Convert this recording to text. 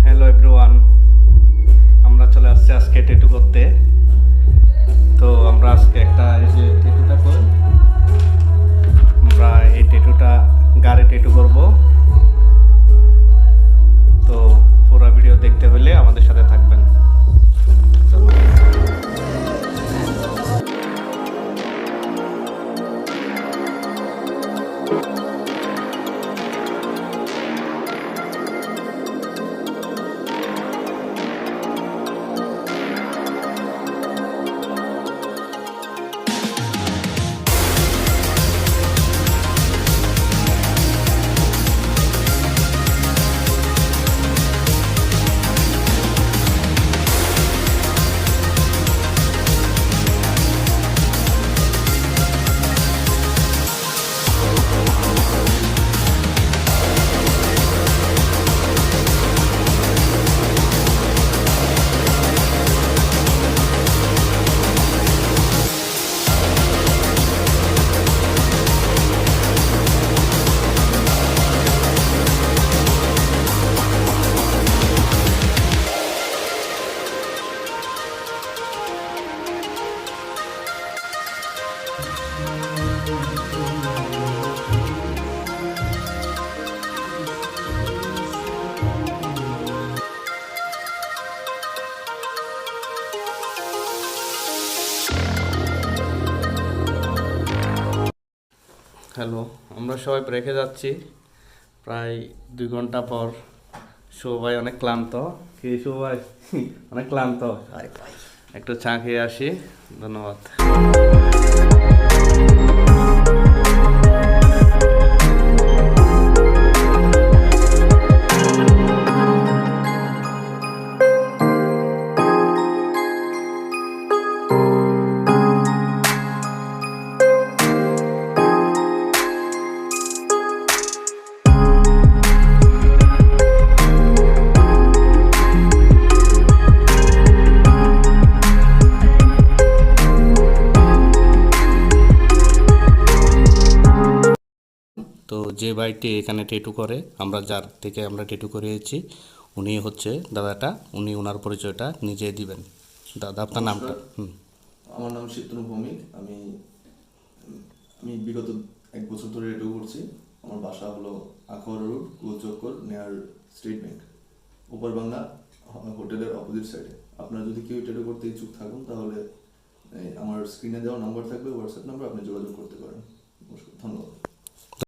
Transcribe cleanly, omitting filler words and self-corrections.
Hello everyone, আমরা চলে আসছি আজকে ট্যাটু করতে। তো আমরা আজকে একটা এই যে ট্যাটুটা করি, আমরা এই ট্যাটুটা গাড়ি ট্যাটু করব। তো পুরো ভিডিও দেখতে হলে আমাদের সাথে থাকবেন। চলো। হ্যালো, আমরা সবাই ব্রেকে যাচ্ছি প্রায় 2 ঘন্টা পর। সবাই অনেক ক্লান্ত। কি সবাই অনেক ক্লান্ত, একটু চা খেয়ে আসি। ধন্যবাদ। তো যে ভাইটি এখানে ট্যাটু করে, আমরা যার থেকে আমরা ট্যাটু করিয়েছি, উনি হচ্ছে দাদাটা। উনি ওনার পরিচয়টা নিজে দিবেন। দাদা, আপনার নামটা? আমার নাম শীতনু ভৌমিক। আমি আমি বিগত 1 বছর ধরে ট্যাটু করছি। আমার বাসা হলো আখাউড়া রোড, গোলচক্কর, নেয়ার স্টেট ব্যাংক, ওপার বাংলা হোটেলের অপোজিট সাইডে। আপনারা যদি কেউ ট্যাটু করতে ইচ্ছুক থাকুন তাহলে আমার স্ক্রিনে দেওয়া নাম্বার থাকবে, হোয়াটসঅ্যাপ নাম্বার, আপনি যোগাযোগ করতে পারেন। ধন্যবাদ।